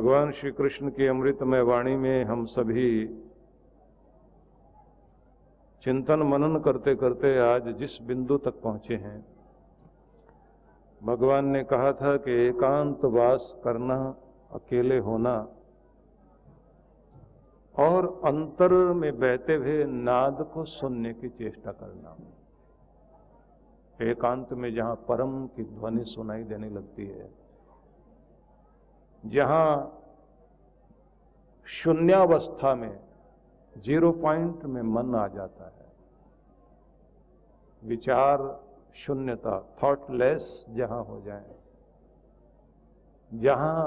भगवान श्री कृष्ण की अमृतमय वाणी में हम सभी चिंतन मनन करते करते आज जिस बिंदु तक पहुंचे हैं, भगवान ने कहा था कि एकांत वास करना, अकेले होना और अंतर में बहते हुए नाद को सुनने की चेष्टा करना। एकांत में जहां परम की ध्वनि सुनाई देने लगती है, जहां शून्यावस्था में, जीरो पॉइंट में मन आ जाता है, विचार शून्यता, थॉटलेस जहां हो जाए, जहां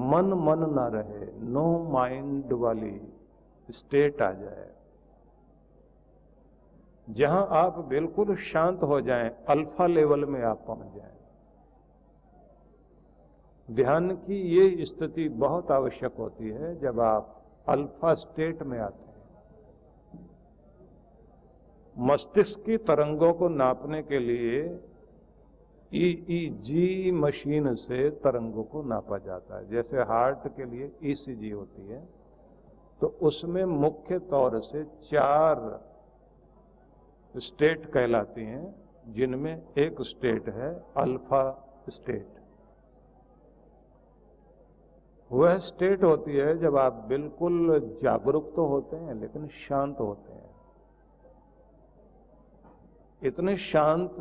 मन ना रहे, नो माइंड वाली स्टेट आ जाए, जहां आप बिल्कुल शांत हो जाएं, अल्फा लेवल में आप पहुंच जाएं। ध्यान की ये स्थिति बहुत आवश्यक होती है जब आप अल्फा स्टेट में आते हैं। मस्तिष्क की तरंगों को नापने के लिए ईईजी मशीन से तरंगों को नापा जाता है। जैसे हार्ट के लिए ईसीजी होती है, तो उसमें मुख्य तौर से 4 स्टेट कहलाती हैं, जिनमें एक स्टेट है अल्फा स्टेट। वह स्टेट होती है जब आप बिल्कुल जागरूक तो होते हैं लेकिन शांत होते हैं, इतने शांत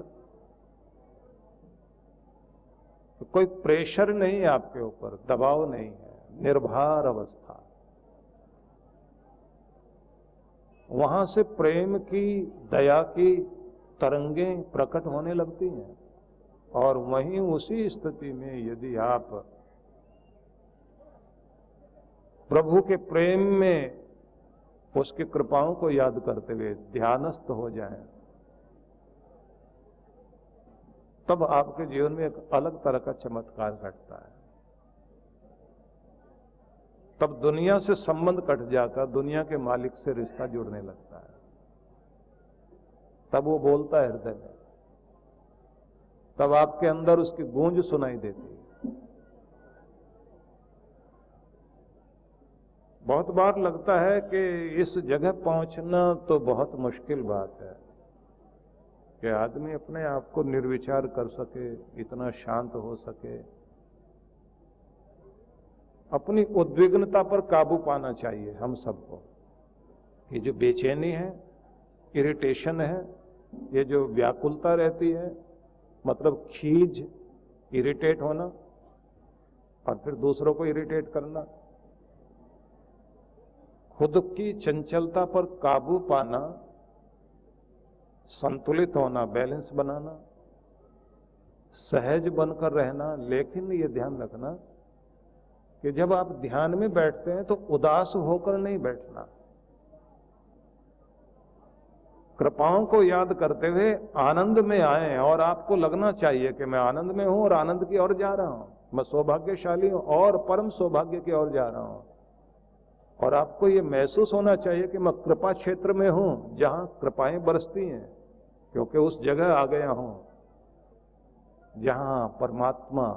तो कोई प्रेशर नहीं है आपके ऊपर, दबाव नहीं है, निर्भर अवस्था। वहां से प्रेम की, दया की तरंगें प्रकट होने लगती हैं। और वहीं उसी स्थिति में यदि आप प्रभु के प्रेम में उसकी कृपाओं को याद करते हुए ध्यानस्थ हो जाएं, तब आपके जीवन में एक अलग तरह का चमत्कार घटता है। तब दुनिया से संबंध कट जाता, दुनिया के मालिक से रिश्ता जुड़ने लगता है। तब वो बोलता है हृदय में, तब आपके अंदर उसकी गूंज सुनाई देती है। बहुत बार लगता है कि इस जगह पहुंचना तो बहुत मुश्किल बात है कि आदमी अपने आप को निर्विचार कर सके, इतना शांत हो सके। अपनी उद्विग्नता पर काबू पाना चाहिए हम सबको। ये जो बेचैनी है, इरिटेशन है, ये जो व्याकुलता रहती है, मतलब खीज, इरिटेट होना और फिर दूसरों को इरिटेट करना, खुद की चंचलता पर काबू पाना, संतुलित होना, बैलेंस बनाना, सहज बनकर रहना। लेकिन ये ध्यान रखना कि जब आप ध्यान में बैठते हैं तो उदास होकर नहीं बैठना। कृपाओं को याद करते हुए आनंद में आए, और आपको लगना चाहिए कि मैं आनंद में हूं और आनंद की ओर जा रहा हूं, मैं सौभाग्यशाली हूं और परम सौभाग्य की ओर जा रहा हूं। और आपको यह महसूस होना चाहिए कि मैं कृपा क्षेत्र में हूं, जहां कृपाएं बरसती हैं, क्योंकि उस जगह आ गया हूं जहां परमात्मा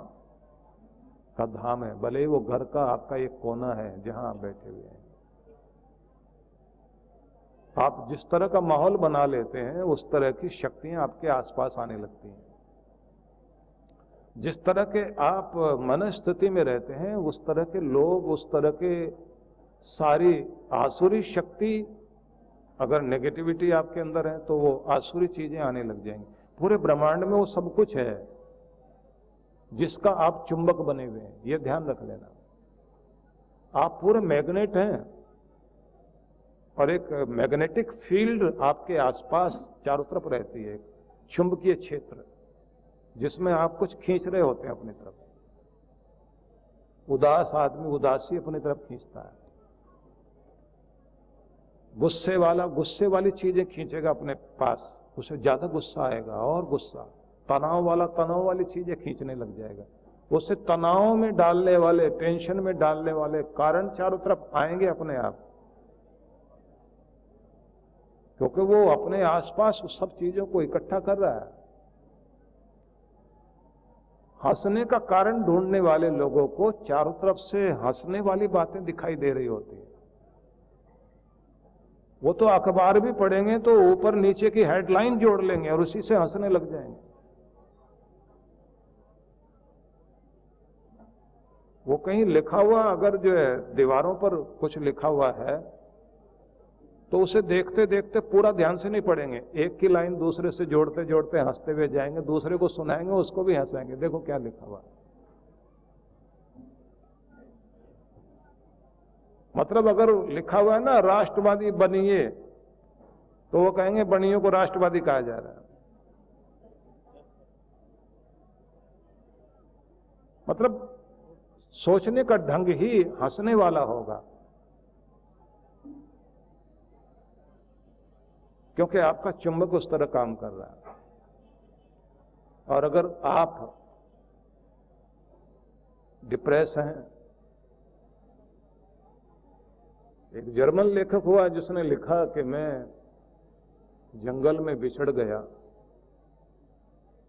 का धाम है। भले ही वो घर का आपका एक कोना है जहां आप बैठे हुए हैं। आप जिस तरह का माहौल बना लेते हैं, उस तरह की शक्तियां आपके आसपास आने लगती हैं। जिस तरह के आप मन स्थिति में रहते हैं, उस तरह के लोग, उस तरह के सारी आसुरी शक्ति, अगर नेगेटिविटी आपके अंदर है तो वो आसुरी चीजें आने लग जाएंगी। पूरे ब्रह्मांड में वो सब कुछ है जिसका आप चुंबक बने हुए हैं, ये ध्यान रख लेना। आप पूरे मैग्नेट हैं और एक मैग्नेटिक फील्ड आपके आसपास चारों तरफ रहती है, चुंबकीय क्षेत्र, जिसमें आप कुछ खींच रहे होते हैं अपनी तरफ। उदास आदमी उदासी अपनी तरफ खींचता है, गुस्से वाला गुस्से वाली चीजें खींचेगा अपने पास, उसे ज्यादा गुस्सा आएगा और गुस्सा। तनाव वाला तनाव वाली चीजें खींचने लग जाएगा, उसे तनाव में डालने वाले, टेंशन में डालने वाले कारण चारों तरफ आएंगे अपने आप, क्योंकि वो अपने आसपास उस सब चीजों को इकट्ठा कर रहा है। हंसने का कारण ढूंढने वाले लोगों को चारों तरफ से हंसने वाली बातें दिखाई दे रही होती है। वो तो अखबार भी पढ़ेंगे तो ऊपर नीचे की हेडलाइन जोड़ लेंगे और उसी से हंसने लग जाएंगे। वो कहीं लिखा हुआ अगर जो है दीवारों पर कुछ लिखा हुआ है तो उसे देखते देखते पूरा ध्यान से नहीं पढ़ेंगे, एक की लाइन दूसरे से जोड़ते जोड़ते हंसते हुए जाएंगे, दूसरे को सुनाएंगे, उसको भी हंसाएंगे, देखो क्या लिखा हुआ। मतलब अगर लिखा हुआ है ना राष्ट्रवादी बनिए, तो वो कहेंगे बनियों को राष्ट्रवादी कहा जा रहा है। मतलब सोचने का ढंग ही हंसने वाला होगा, क्योंकि आपका चुंबक उस तरह काम कर रहा है। और अगर आप डिप्रेस हैं, एक जर्मन लेखक हुआ जिसने लिखा कि मैं जंगल में बिछड़ गया,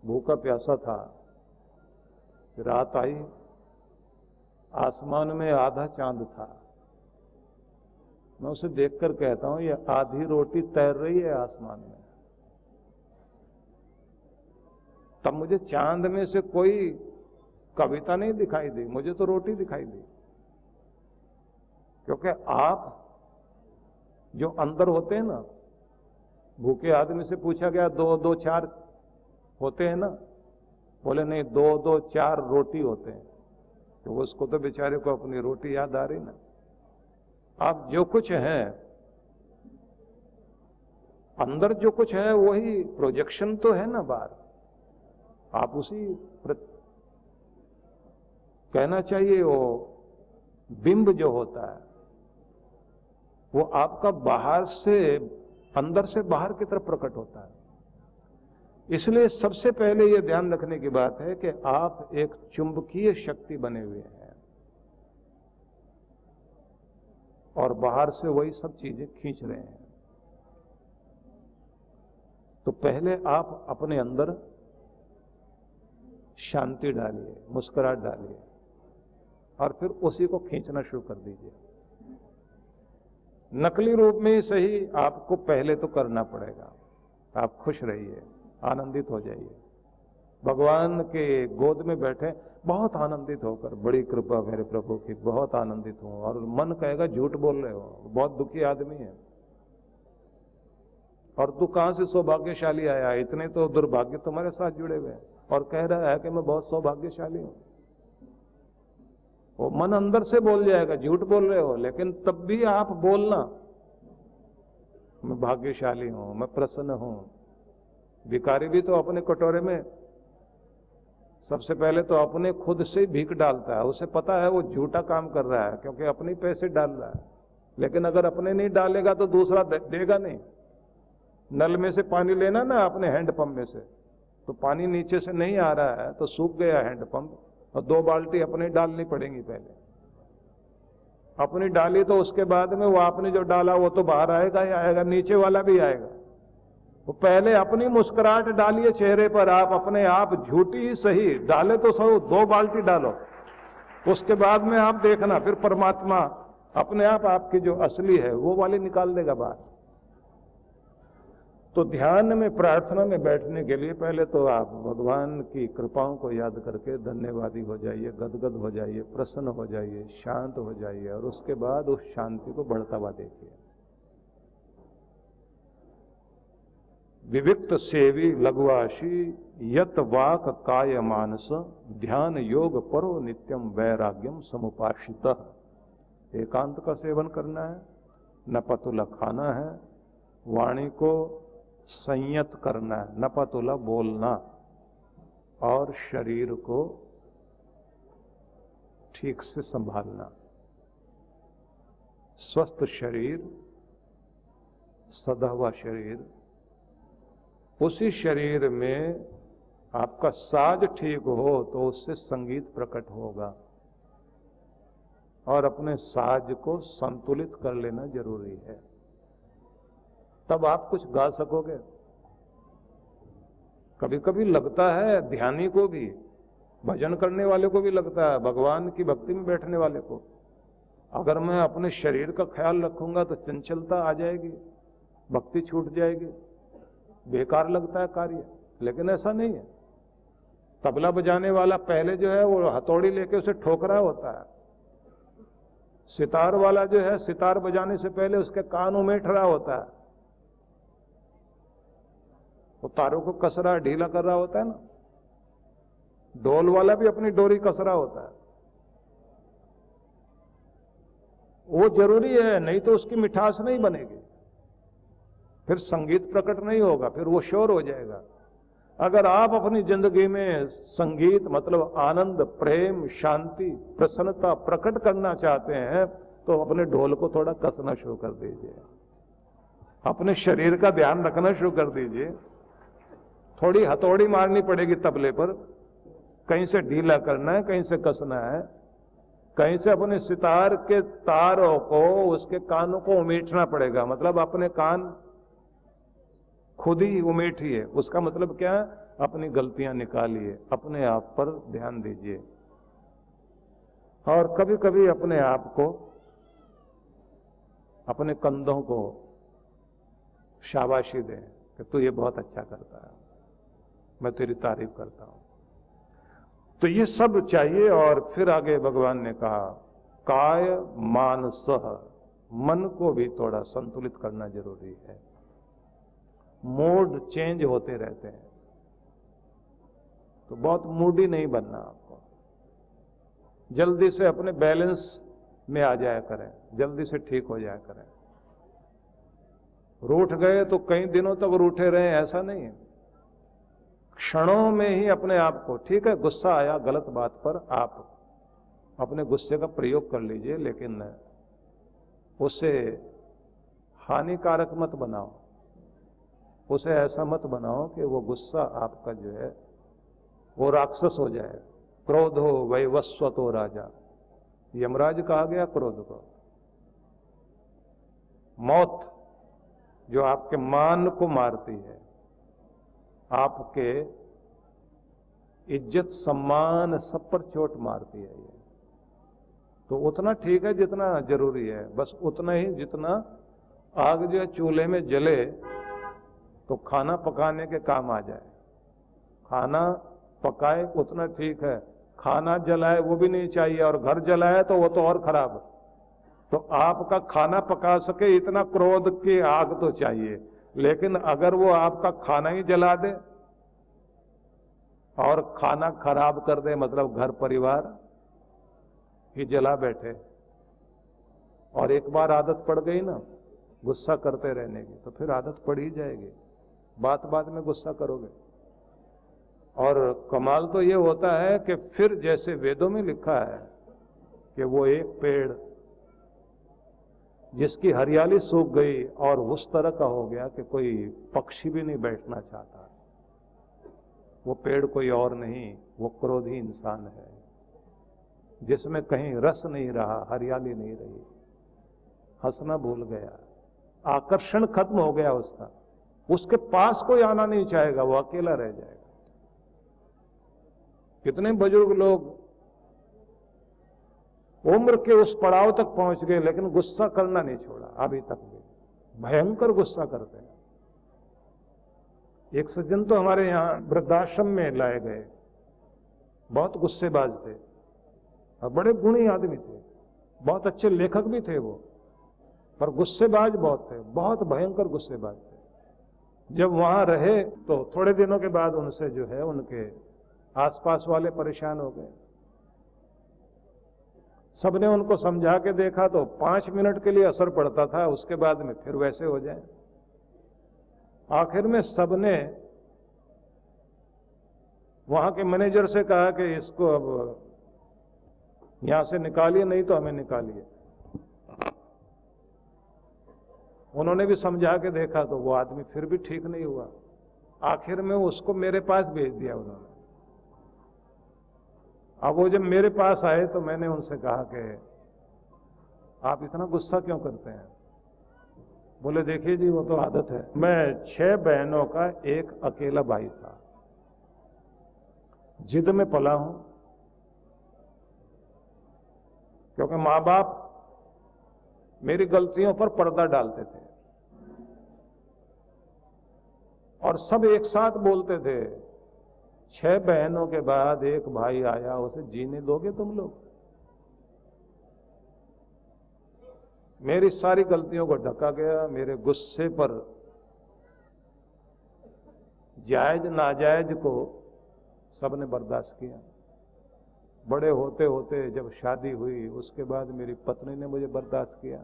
भूखा प्यासा था, रात आई, आसमान में आधा चांद था, मैं उसे देखकर कहता हूं ये आधी रोटी तैर रही है आसमान में। तब मुझे चांद में से कोई कविता नहीं दिखाई दी, मुझे तो रोटी दिखाई दी। क्योंकि आप जो अंदर होते हैं ना, भूखे आदमी से पूछा गया 2 2 4 होते हैं ना, बोले नहीं 2 2 4 रोटी होते हैं। तो उसको तो बेचारे को अपनी रोटी याद आ रही ना। आप जो कुछ है अंदर, जो कुछ है वही प्रोजेक्शन तो है ना बाहर, आप उसी कहना चाहिए वो बिंब जो होता है वो आपका बाहर से अंदर से बाहर की तरफ प्रकट होता है। इसलिए सबसे पहले यह ध्यान रखने की बात है कि आप एक चुंबकीय शक्ति बने हुए हैं और बाहर से वही सब चीजें खींच रहे हैं। तो पहले आप अपने अंदर शांति डालिए, मुस्कुराहट डालिए और फिर उसी को खींचना शुरू कर दीजिए। नकली रूप में ही सही, आपको पहले तो करना पड़ेगा। आप खुश रहिए, आनंदित हो जाइए, भगवान के गोद में बैठे बहुत आनंदित होकर, बड़ी कृपा मेरे प्रभु की, बहुत आनंदित हूं। और मन कहेगा झूठ बोल रहे हो, बहुत दुखी आदमी है, और तू कहां से सौभाग्यशाली आया, इतने तो दुर्भाग्य तुम्हारे साथ जुड़े हुए हैं, और कह रहा है कि मैं बहुत सौभाग्यशाली हूं। वो मन अंदर से बोल जाएगा झूठ बोल रहे हो, लेकिन तब भी आप बोलना मैं भाग्यशाली हूं, मैं प्रसन्न हूं। भिखारी भी तो अपने कटोरे में सबसे पहले तो अपने खुद से भीख डालता है, उसे पता है वो झूठा काम कर रहा है क्योंकि अपने पैसे डाल रहा है। लेकिन अगर अपने नहीं डालेगा तो दूसरा देगा नहीं। नल में से पानी लेना ना अपने हैंडपंप में से, तो पानी नीचे से नहीं आ रहा है तो सूख गया हैंडपंप, और 2 बाल्टी अपने डालनी पड़ेंगी। पहले अपनी डाली तो उसके बाद में वो आपने जो डाला वो तो बाहर आएगा ही आएगा, नीचे वाला भी आएगा। तो पहले अपनी मुस्कुराहट डालिए चेहरे पर, आप अपने आप झूठी ही सही डाले तो सो 2 बाल्टी डालो, उसके बाद में आप देखना फिर परमात्मा अपने आप आपकी जो असली है वो वाली निकाल देगा बाहर। तो ध्यान में, प्रार्थना में बैठने के लिए पहले तो आप भगवान की कृपाओं को याद करके धन्यवादी हो जाइए, गदगद हो जाइए, प्रसन्न हो जाइए, शांत हो जाइए, और उसके बाद उस शांति को बढ़ता हुआ देखिए। विविक्त सेवी लघुआशी यत वाक काय मानस ध्यान योग परो नित्यम वैराग्यम समुपाश्रितः। एकांत का सेवन करना है, न पतुला खाना है, वाणी को संयत करना है, न पतुला बोलना, और शरीर को ठीक से संभालना। स्वस्थ शरीर, सदा हुआ शरीर, उसी शरीर में आपका साज ठीक हो तो उससे संगीत प्रकट होगा, और अपने साज को संतुलित कर लेना जरूरी है, तब आप कुछ गा सकोगे। कभी कभी लगता है ध्यानी को भी भजन करने वाले को भी लगता है, भगवान की भक्ति में बैठने वाले को। अगर मैं अपने शरीर का ख्याल रखूंगा तो चंचलता आ जाएगी, भक्ति छूट जाएगी, बेकार लगता है कार्य। लेकिन ऐसा नहीं है। तबला बजाने वाला पहले जो है वो हथौड़ी लेके उसे ठोक रहा होता है। सितार वाला जो है सितार बजाने से पहले उसके कान उमेट रहा होता है, वो तारों को कस रहा, ढीला कर रहा होता है ना। ढोल वाला भी अपनी डोरी कस रहा होता है। वो जरूरी है, नहीं तो उसकी मिठास नहीं बनेगी, फिर संगीत प्रकट नहीं होगा, फिर वो शोर हो जाएगा। अगर आप अपनी जिंदगी में संगीत मतलब आनंद, प्रेम, शांति, प्रसन्नता प्रकट करना चाहते हैं तो अपने ढोल को थोड़ा कसना शुरू कर दीजिए, अपने शरीर का ध्यान रखना शुरू कर दीजिए। थोड़ी हथौड़ी मारनी पड़ेगी तबले पर, कहीं से ढीला करना है, कहीं से कसना है, कहीं से अपने सितार के तारों को, उसके कानों को उमेटना पड़ेगा। मतलब अपने कान खुद ही उमेटिए। उसका मतलब क्या है? अपनी गलतियां निकालिए, अपने आप पर ध्यान दीजिए। और कभी कभी अपने आप को, अपने कंधों को शाबाशी दें कि तू ये बहुत अच्छा करता है, मैं तेरी तारीफ करता हूं। तो ये सब चाहिए। और फिर आगे भगवान ने कहा काय मानसः, मन को भी थोड़ा संतुलित करना जरूरी है। मूड चेंज होते रहते हैं, तो बहुत मूडी नहीं बनना आपको। जल्दी से अपने बैलेंस में आ जाया करें, जल्दी से ठीक हो जाया करें। रूठ गए तो कई दिनों तक रूठे रहे, ऐसा नहीं है। क्षणों में ही अपने आप को, ठीक है गुस्सा आया गलत बात पर, आप अपने गुस्से का प्रयोग कर लीजिए, लेकिन उसे हानिकारक मत बनाओ। उसे ऐसा मत बनाओ कि वो गुस्सा आपका जो है वो राक्षस हो जाए। क्रोध हो वैवस्वतो राजा, यमराज कहा गया क्रोध को। मौत जो आपके मान को मारती है, आपके इज्जत सम्मान सब पर चोट मारती है ये। तो उतना ठीक है जितना जरूरी है, बस उतना ही जितना आग जो है चूल्हे में जले तो खाना पकाने के काम आ जाए। खाना पकाए उतना ठीक है, खाना जलाए वो भी नहीं चाहिए, और घर जलाए तो वो तो और खराब। तो आपका खाना पका सके इतना क्रोध की आग तो चाहिए। लेकिन अगर वो आपका खाना ही जला दे और खाना खराब कर दे, मतलब घर परिवार ही जला बैठे, और एक बार आदत पड़ गई ना गुस्सा करते रहने की, तो फिर आदत पड़ ही जाएगी, बात बात में गुस्सा करोगे। और कमाल तो ये होता है कि फिर जैसे वेदों में लिखा है कि वो एक पेड़ जिसकी हरियाली सूख गई और उस तरह का हो गया कि कोई पक्षी भी नहीं बैठना चाहता, वो पेड़ कोई और नहीं, वो क्रोधी इंसान है, जिसमें कहीं रस नहीं रहा, हरियाली नहीं रही, हंसना भूल गया, आकर्षण खत्म हो गया उसका, उसके पास कोई आना नहीं चाहेगा, वो अकेला रह जाएगा। कितने बुजुर्ग लोग उम्र के उस पड़ाव तक पहुंच गए लेकिन गुस्सा करना नहीं छोड़ा, अभी तक भी भयंकर गुस्सा करते हैं। एक सज्जन तो हमारे यहां वृद्धाश्रम में लाए गए, बहुत गुस्सेबाज थे और बड़े गुणी आदमी थे, बहुत अच्छे लेखक भी थे वो, पर गुस्सेबाज बहुत थे, बहुत भयंकर गुस्सेबाज थे। जब वहां रहे तो थोड़े दिनों के बाद उनसे जो है उनके आसपास वाले परेशान हो गए। सबने उनको समझा के देखा तो 5 मिनट के लिए असर पड़ता था, उसके बाद में फिर वैसे हो जाए। आखिर में सबने वहां के मैनेजर से कहा कि इसको अब यहां से निकालिए, नहीं तो हमें निकालिए। उन्होंने भी समझा के देखा तो वो आदमी फिर भी ठीक नहीं हुआ। आखिर में उसको मेरे पास भेज दिया उन्होंने। अब वो जब मेरे पास आए तो मैंने उनसे कहा कि आप इतना गुस्सा क्यों करते हैं? बोले देखिए जी वो तो आदत है, मैं 6 बहनों का एक अकेला भाई था, जिद में पला हूं, क्योंकि माँ बाप मेरी गलतियों पर पर्दा डालते थे और सब एक साथ बोलते थे, 6 बहनों के बाद एक भाई आया, उसे जीने दोगे तुम लोग? मेरी सारी गलतियों को ढका गया, मेरे गुस्से पर जायज नाजायज को सबने बर्दाश्त किया। बड़े होते होते जब शादी हुई, उसके बाद मेरी पत्नी ने मुझे बर्दाश्त किया,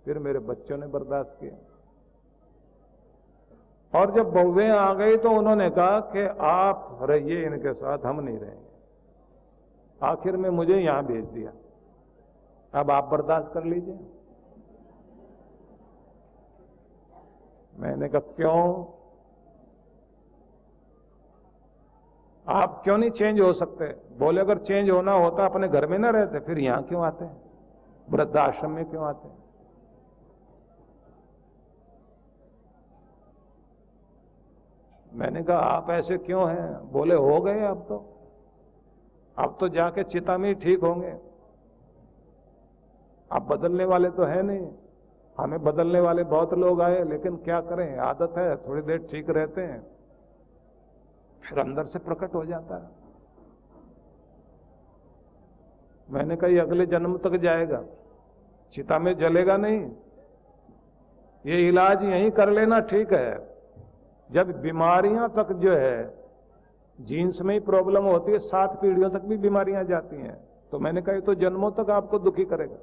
फिर मेरे बच्चों ने बर्दाश्त किया, और जब बहुएं आ गई तो उन्होंने कहा कि आप रहिए इनके साथ, हम नहीं रहेंगे। आखिर में मुझे यहां भेज दिया, अब आप बर्दाश्त कर लीजिए। मैंने कहा क्यों? आप क्यों नहीं चेंज हो सकते? बोले अगर चेंज होना होता अपने घर में ना रहते, फिर यहां क्यों आते हैं, वृद्धाश्रम में क्यों आते हैं? मैंने कहा आप ऐसे क्यों हैं? बोले हो गए, अब तो जाके चिता में ही ठीक होंगे, आप बदलने वाले तो है नहीं। हमें बदलने वाले बहुत लोग आए, लेकिन क्या करें, आदत है, थोड़ी देर ठीक रहते हैं, फिर अंदर से प्रकट हो जाता है। मैंने कहा ये अगले जन्म तक जाएगा, चिता में जलेगा नहीं, ये इलाज यहीं कर लेना ठीक है। जब बीमारियां तक जो है, जीन्स में ही प्रॉब्लम होती है, 7 पीढ़ियों तक भी बीमारियां जाती हैं, तो मैंने कहा ये तो जन्मों तक आपको दुखी करेगा।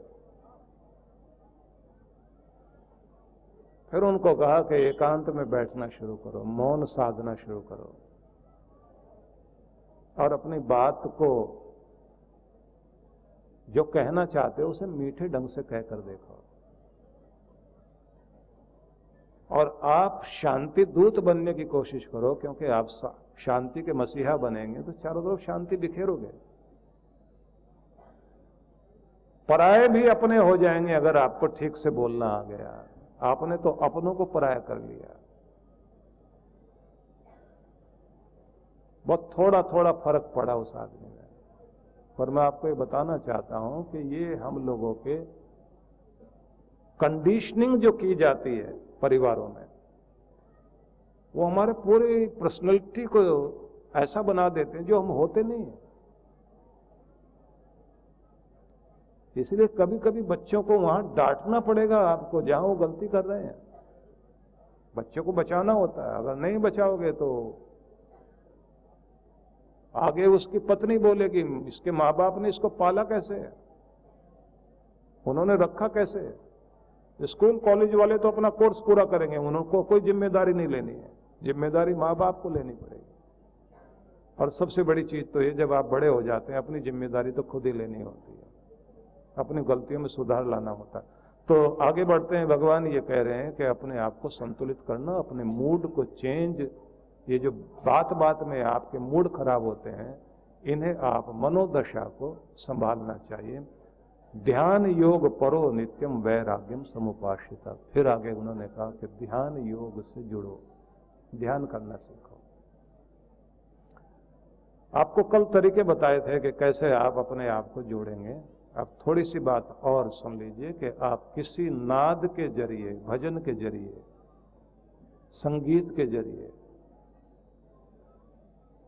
फिर उनको कहा कि एकांत में बैठना शुरू करो, मौन साधना शुरू करो, और अपनी बात को जो कहना चाहते हो उसे मीठे ढंग से कहकर देखो, और आप शांति दूत बनने की कोशिश करो, क्योंकि आप शांति के मसीहा बनेंगे तो चारों तरफ शांति बिखेरोगे। पराये भी अपने हो जाएंगे अगर आपको ठीक से बोलना आ गया। आपने तो अपनों को पराया कर लिया। बहुत थोड़ा थोड़ा फर्क पड़ा उस आदमी में, पर मैं आपको ये बताना चाहता हूं कि ये हम लोगों के कंडीशनिंग जो की जाती है परिवारों में, वो हमारे पूरी पर्सनैलिटी को ऐसा बना देते हैं जो हम होते नहीं हैं। इसलिए कभी कभी बच्चों को वहां डांटना पड़ेगा आपको जहां वो गलती कर रहे हैं। बच्चों को बचाना होता है, अगर नहीं बचाओगे तो आगे उसकी पत्नी बोलेगी इसके माँ बाप ने इसको पाला कैसे, उन्होंने रखा कैसे। स्कूल कॉलेज वाले तो अपना कोर्स पूरा करेंगे, उनको कोई जिम्मेदारी नहीं लेनी है, जिम्मेदारी माँ बाप को लेनी पड़ेगी। और सबसे बड़ी चीज तो ये, जब आप बड़े हो जाते हैं अपनी जिम्मेदारी तो खुद ही लेनी होती है, अपनी गलतियों में सुधार लाना होता है। तो आगे बढ़ते हैं, भगवान ये कह रहे हैं कि अपने आप को संतुलित करना, अपने मूड को चेंज, ये जो बात बात में आपके मूड खराब होते हैं, इन्हें आप मनोदशा को संभालना चाहिए। ध्यान योग परो नित्यम वैराग्यम समुपाश्रिता। फिर आगे उन्होंने कहा कि ध्यान योग से जुड़ो, ध्यान करना सीखो। आपको कल तरीके बताए थे कि कैसे आप अपने आप को जोड़ेंगे। अब थोड़ी सी बात और सुन लीजिए कि आप किसी नाद के जरिए, भजन के जरिए, संगीत के जरिए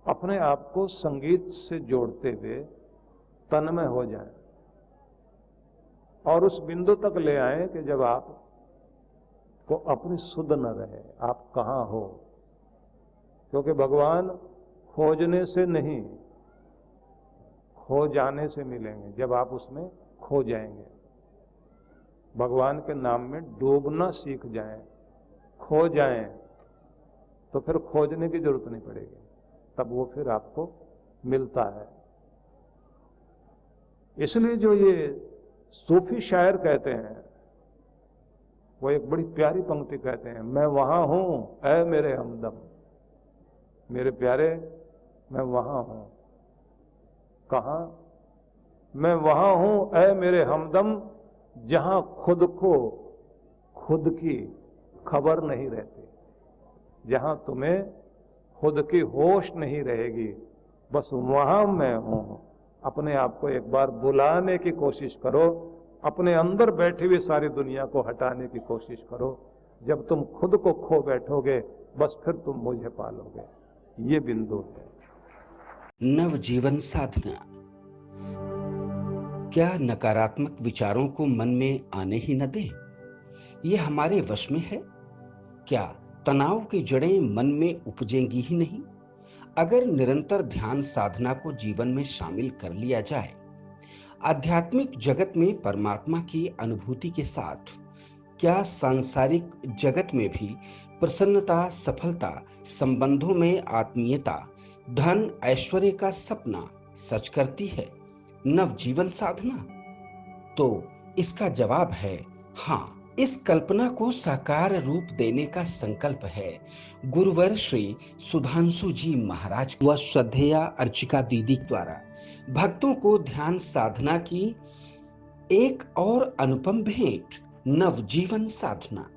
अपने आप को संगीत से जोड़ते हुए तन्मय हो जाएं और उस बिंदु तक ले आए कि जब आप को अपनी सुध न रहे आप कहां हो। क्योंकि भगवान खोजने से नहीं, खो जाने से मिलेंगे। जब आप उसमें खो जाएंगे, भगवान के नाम में डूबना सीख जाएं, खो जाएं, तो फिर खोजने की जरूरत नहीं पड़ेगी, तब वो फिर आपको मिलता है। इसलिए जो ये सूफी शायर कहते हैं, वो एक बड़ी प्यारी पंक्ति कहते हैं, मैं वहां हूं ऐ मेरे हमदम। मेरे प्यारे, मैं वहां हूं। कहां? मैं वहां हूं ऐ मेरे हमदम, जहां खुद को खुद की खबर नहीं रहती, जहां तुम्हें खुद की होश नहीं रहेगी, बस वहां मैं हूं। अपने आप को एक बार बुलाने की कोशिश करो, अपने अंदर बैठी हुई सारी दुनिया को हटाने की कोशिश करो। जब तुम खुद को खो बैठोगे, बस फिर तुम मुझे पालोगे। ये बिंदु है। नवजीवन साधना। क्या नकारात्मक विचारों को मन में आने ही न दें? ये हमारे वश में है? क्या तनाव की जड़ें मन में उपजेंगी ही नहीं अगर निरंतर ध्यान साधना को जीवन में शामिल कर लिया जाए? आध्यात्मिक जगत में परमात्मा की अनुभूति के साथ क्या सांसारिक जगत में भी प्रसन्नता, सफलता, संबंधों में आत्मीयता, धन, ऐश्वर्य का सपना सच करती है नवजीवन साधना? तो इसका जवाब है हाँ। इस कल्पना को साकार रूप देने का संकल्प है गुरुवर श्री सुधांशु जी महाराज व श्रद्धेया अर्चिका दीदी द्वारा भक्तों को ध्यान साधना की एक और अनुपम भेंट, नवजीवन साधना।